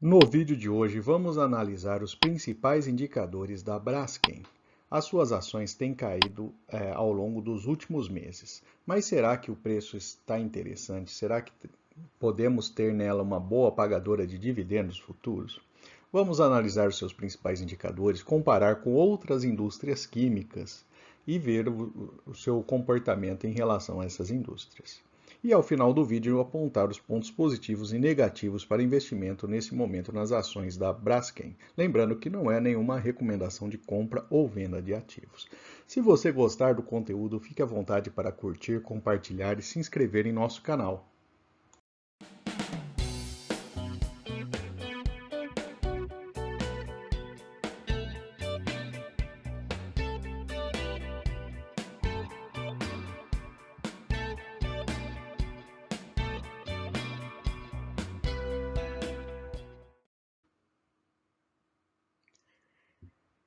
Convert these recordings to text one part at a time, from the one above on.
No vídeo de hoje, vamos analisar os principais indicadores da Braskem. As suas ações têm caído ao longo dos últimos meses, mas será que o preço está interessante? Será que podemos ter nela uma boa pagadora de dividendos futuros? Vamos analisar os seus principais indicadores, comparar com outras indústrias químicas e ver o seu comportamento em relação a essas indústrias. E ao final do vídeo, apontar os pontos positivos e negativos para investimento nesse momento nas ações da Braskem. Lembrando que não é nenhuma recomendação de compra ou venda de ativos. Se você gostar do conteúdo, fique à vontade para curtir, compartilhar e se inscrever em nosso canal.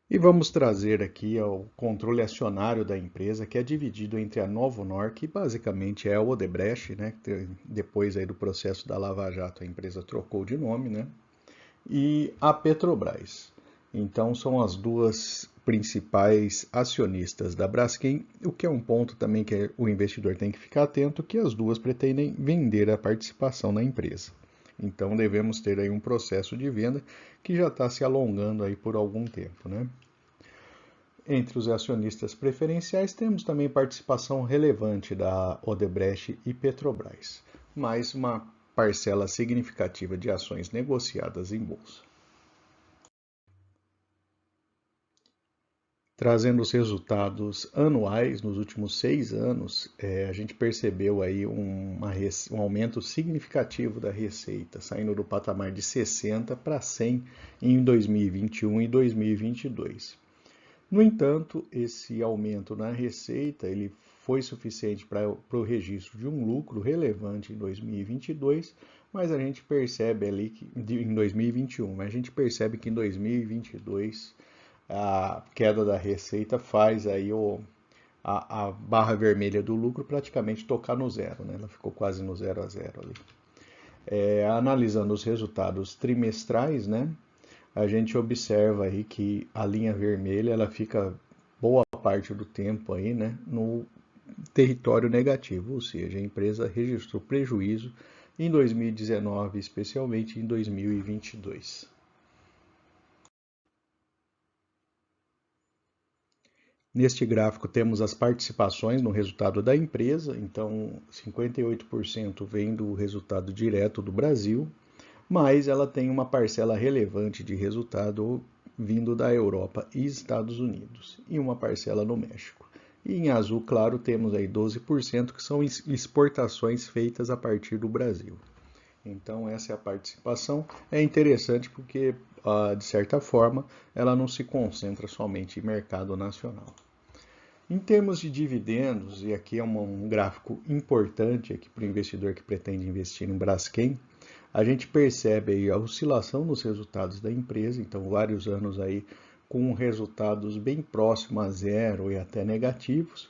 E vamos trazer aqui o controle acionário da empresa, que é dividido entre a Novonor, que basicamente é a Odebrecht, né? Depois aí do processo da Lava Jato, a empresa trocou de nome, né? E a Petrobras. Então são as duas principais acionistas da Braskem, o que é um ponto também que o investidor tem que ficar atento, que as duas pretendem vender a participação na empresa. Então devemos ter aí um processo de venda que já está se alongando aí por algum tempo, né? Entre os acionistas preferenciais temos também participação relevante da Odebrecht e Petrobras, mais uma parcela significativa de ações negociadas em bolsa. Trazendo os resultados anuais nos últimos 6 anos, a gente percebeu aí um aumento significativo da receita, saindo do patamar de 60 para 100 em 2021 e 2022. No entanto, esse aumento na receita ele foi suficiente para o registro de um lucro relevante em 2022, mas a gente percebe ali que em 2021, mas a gente percebe que em 2022 a queda da receita faz aí a barra vermelha do lucro praticamente tocar no zero, né? Ela ficou quase no 0 a 0 ali. Analisando os resultados trimestrais, né? A gente observa aí que a linha vermelha ela fica boa parte do tempo aí, né, no território negativo, ou seja, a empresa registrou prejuízo em 2019, especialmente em 2022. Neste gráfico temos as participações no resultado da empresa, então 58% vem do resultado direto do Brasil, mas ela tem uma parcela relevante de resultado vindo da Europa e Estados Unidos e uma parcela no México. E em azul claro temos aí 12% que são exportações feitas a partir do Brasil. Então essa é a participação. É interessante porque, de certa forma, ela não se concentra somente em mercado nacional. Em termos de dividendos, e aqui é um gráfico importante aqui para o investidor que pretende investir em Braskem, a gente percebe aí a oscilação nos resultados da empresa, então vários anos aí com resultados bem próximos a zero e até negativos,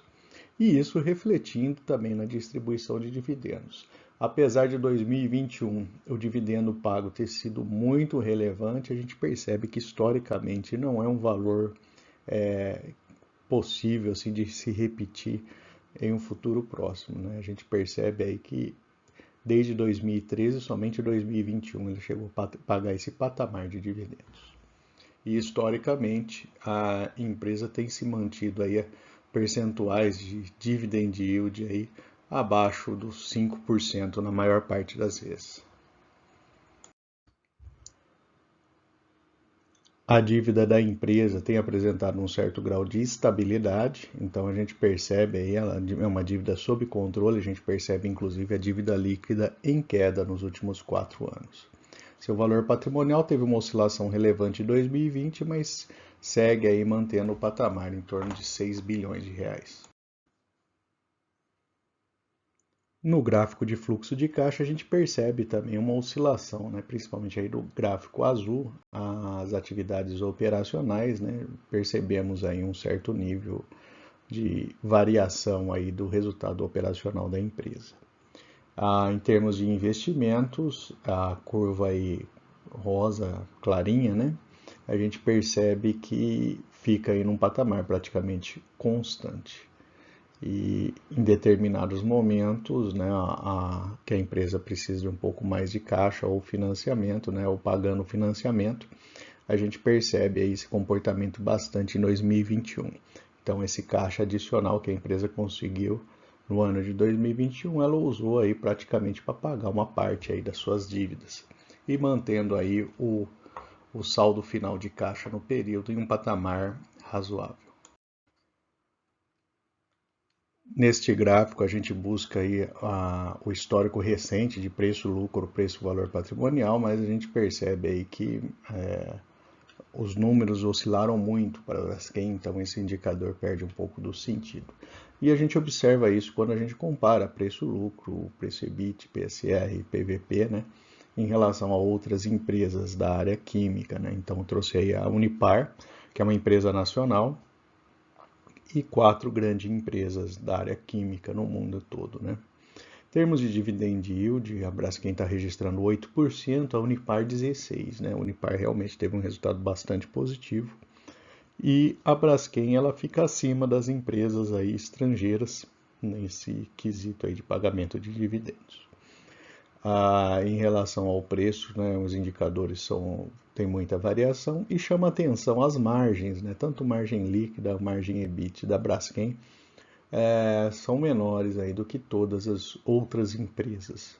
e isso refletindo também na distribuição de dividendos. Apesar de 2021 o dividendo pago ter sido muito relevante, a gente percebe que historicamente não é um valor possível assim, de se repetir em um futuro próximo, né? A gente percebe aí que desde 2013, somente 2021 ele chegou a pagar esse patamar de dividendos. E historicamente a empresa tem se mantido aí a percentuais de dividend yield aí abaixo dos 5% na maior parte das vezes. A dívida da empresa tem apresentado um certo grau de estabilidade, então a gente percebe aí, ela é uma dívida sob controle, a gente percebe inclusive a dívida líquida em queda nos últimos 4 anos. Seu valor patrimonial teve uma oscilação relevante em 2020, mas segue aí mantendo o patamar em torno de 6 bilhões de reais. No gráfico de fluxo de caixa, a gente percebe também uma oscilação, né? Principalmente aí do gráfico azul, as atividades operacionais, né? Percebemos aí um certo nível de variação aí do resultado operacional da empresa. Em termos de investimentos, a curva aí rosa clarinha, né? A gente percebe que fica aí num patamar praticamente constante. E em determinados momentos, né, que a empresa precisa de um pouco mais de caixa ou financiamento, né, ou pagando financiamento, a gente percebe aí esse comportamento bastante em 2021. Então, esse caixa adicional que a empresa conseguiu no ano de 2021, ela usou aí praticamente para pagar uma parte aí das suas dívidas e mantendo aí o saldo final de caixa no período em um patamar razoável. Neste gráfico, a gente busca aí o histórico recente de preço-lucro, preço-valor patrimonial, mas a gente percebe aí que os números oscilaram muito para a Braskem, então esse indicador perde um pouco do sentido. E a gente observa isso quando a gente compara preço-lucro, preço-EBIT, PSR, PVP, né, em relação a outras empresas da área química, né? Então eu trouxe aí a Unipar, que é uma empresa nacional, e 4 grandes empresas da área química no mundo todo, né? Em termos de dividend yield, a Braskem está registrando 8%, a Unipar 16%, né? A Unipar realmente teve um resultado bastante positivo. E a Braskem ela fica acima das empresas aí estrangeiras nesse quesito aí de pagamento de dividendos. Em relação ao preço, né, os indicadores têm muita variação e chama atenção as margens, né, tanto margem líquida, margem EBIT da Braskem são menores aí do que todas as outras empresas.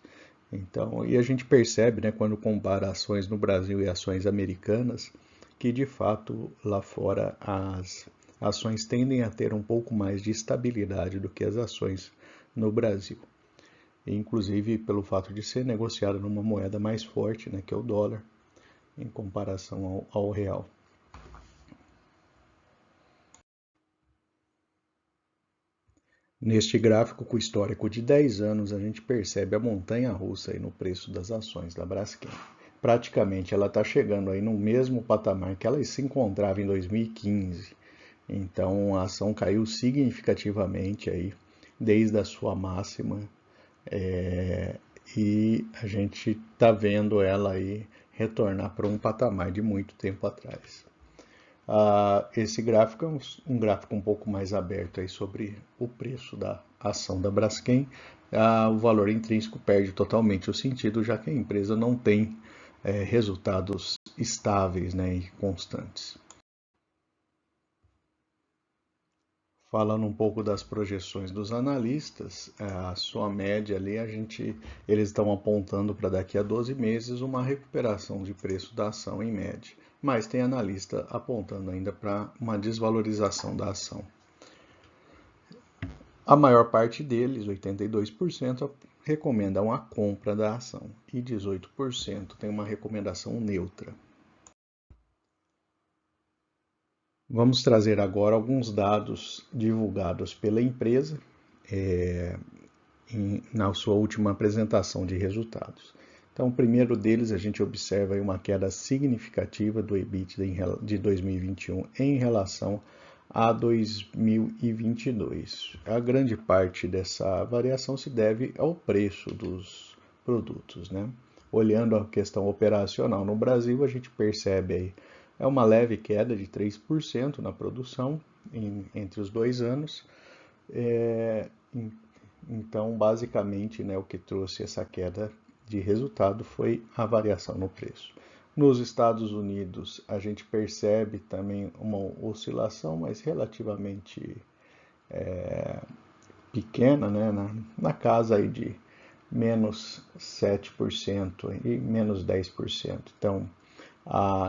Então, e a gente percebe, né, quando compara ações no Brasil e ações americanas, que de fato lá fora as ações tendem a ter um pouco mais de estabilidade do que as ações no Brasil. Inclusive pelo fato de ser negociada numa moeda mais forte, né, que é o dólar, em comparação ao real. Neste gráfico com histórico de 10 anos, a gente percebe a montanha-russa aí no preço das ações da Braskem. Praticamente ela está chegando aí no mesmo patamar que ela se encontrava em 2015. Então a ação caiu significativamente aí desde a sua máxima e a gente está vendo ela aí retornar para um patamar de muito tempo atrás. Esse gráfico é um gráfico um pouco mais aberto aí sobre o preço da ação da Braskem. O valor intrínseco perde totalmente o sentido, já que a empresa não tem resultados estáveis, né, e constantes. Falando um pouco das projeções dos analistas, a sua média ali, eles estão apontando para daqui a 12 meses uma recuperação de preço da ação em média, mas tem analista apontando ainda para uma desvalorização da ação. A maior parte deles, 82%, recomendam a compra da ação e 18% tem uma recomendação neutra. Vamos trazer agora alguns dados divulgados pela empresa na sua última apresentação de resultados. Então, o primeiro deles, a gente observa aí uma queda significativa do EBITDA de 2021 em relação a 2022. A grande parte dessa variação se deve ao preço dos produtos, né? Olhando a questão operacional no Brasil, a gente percebe aí uma leve queda de 3% na produção entre os 2 anos. Então, basicamente, né, o que trouxe essa queda de resultado foi a variação no preço. Nos Estados Unidos, a gente percebe também uma oscilação, mas relativamente pequena, né, na casa aí de menos 7% e menos 10%. Então,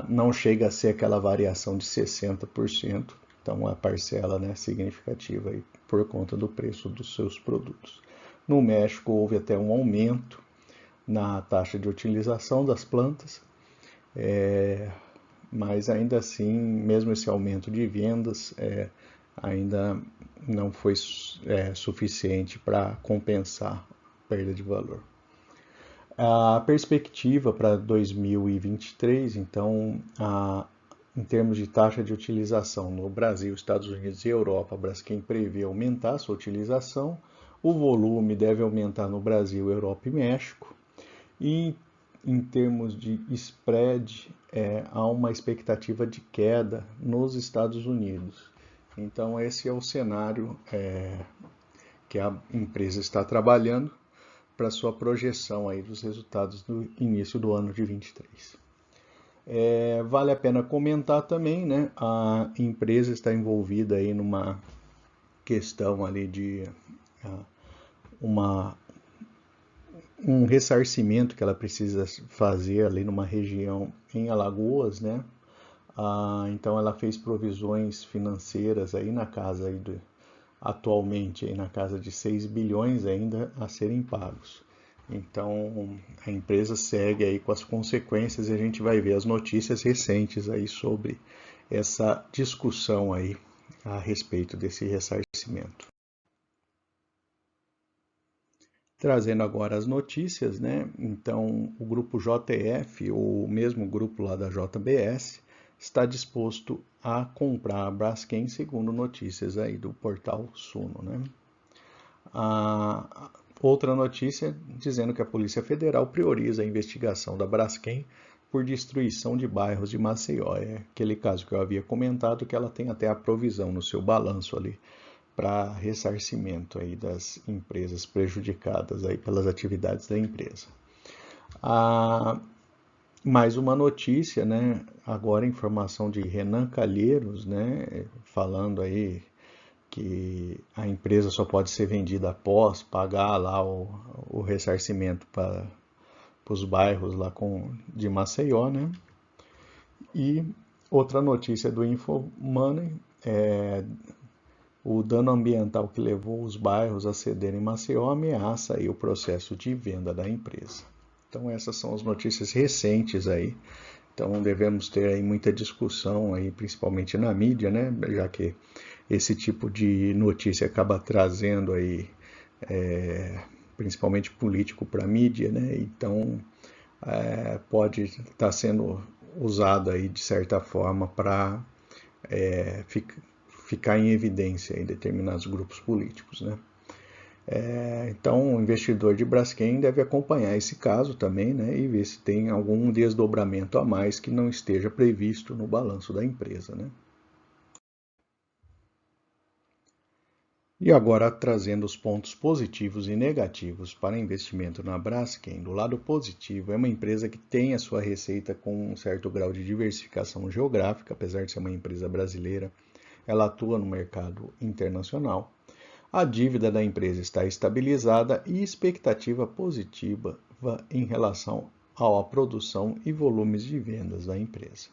não chega a ser aquela variação de 60%, então a parcela, né, significativa aí por conta do preço dos seus produtos. No México houve até um aumento na taxa de utilização das plantas, mas ainda assim, mesmo esse aumento de vendas ainda não foi suficiente para compensar a perda de valor. A perspectiva para 2023, então, em termos de taxa de utilização no Brasil, Estados Unidos e Europa, a Braskem prevê aumentar a sua utilização, o volume deve aumentar no Brasil, Europa e México, e em termos de spread, há uma expectativa de queda nos Estados Unidos. Então, esse é o cenário que a empresa está trabalhando para sua projeção aí dos resultados no início do ano de 23. Vale a pena comentar também, né? A empresa está envolvida aí numa questão ali de um ressarcimento que ela precisa fazer ali numa região em Alagoas, né? Então ela fez provisões financeiras aí na casa aí atualmente aí na casa de 6 bilhões ainda a serem pagos. Então a empresa segue aí com as consequências e a gente vai ver as notícias recentes aí sobre essa discussão aí a respeito desse ressarcimento. Trazendo agora as notícias, né? Então, o grupo JF, o mesmo grupo lá da JBS, está disposto a comprar a Braskem, segundo notícias aí do portal Suno, né? Outra notícia dizendo que a Polícia Federal prioriza a investigação da Braskem por destruição de bairros de Maceió. É aquele caso que eu havia comentado, que ela tem até a provisão no seu balanço ali para ressarcimento aí das empresas prejudicadas aí pelas atividades da empresa. Mais uma notícia, né? Agora informação de Renan Calheiros, né? Falando aí que a empresa só pode ser vendida após pagar lá o ressarcimento para os bairros lá de Maceió, né? E outra notícia do InfoMoney o dano ambiental que levou os bairros a cederem Maceió ameaça aí o processo de venda da empresa. Então essas são as notícias recentes aí. Então devemos ter aí muita discussão aí, principalmente na mídia, né? Já que esse tipo de notícia acaba trazendo aí, principalmente político para a mídia, né? Então pode estar sendo usado aí de certa forma para ficar em evidência em determinados grupos políticos, né? Então, o investidor de Braskem deve acompanhar esse caso também, né, e ver se tem algum desdobramento a mais que não esteja previsto no balanço da empresa, né? E agora, trazendo os pontos positivos e negativos para investimento na Braskem, do lado positivo, é uma empresa que tem a sua receita com um certo grau de diversificação geográfica, apesar de ser uma empresa brasileira, ela atua no mercado internacional. A dívida da empresa está estabilizada e expectativa positiva em relação à produção e volumes de vendas da empresa.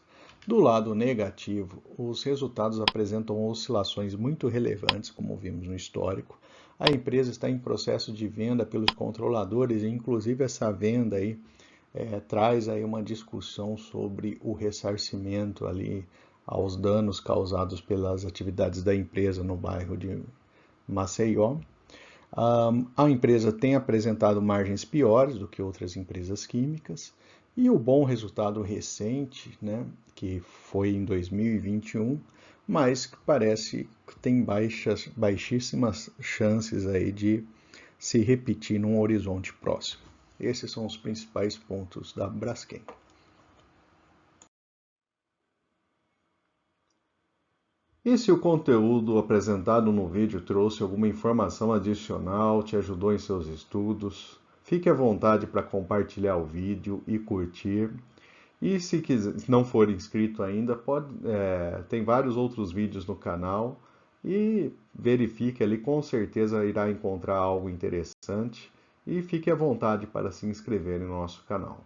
Do lado negativo, os resultados apresentam oscilações muito relevantes, como vimos no histórico. A empresa está em processo de venda pelos controladores e, inclusive, essa venda aí traz aí uma discussão sobre o ressarcimento ali aos danos causados pelas atividades da empresa no bairro de Maceió. A empresa tem apresentado margens piores do que outras empresas químicas e o bom resultado recente, né, que foi em 2021, mas que parece que tem baixíssimas chances aí de se repetir num horizonte próximo. Esses são os principais pontos da Braskem. E se o conteúdo apresentado no vídeo trouxe alguma informação adicional, te ajudou em seus estudos, fique à vontade para compartilhar o vídeo e curtir. E se não for inscrito ainda, tem vários outros vídeos no canal e verifique ali, com certeza irá encontrar algo interessante. E fique à vontade para se inscrever no nosso canal.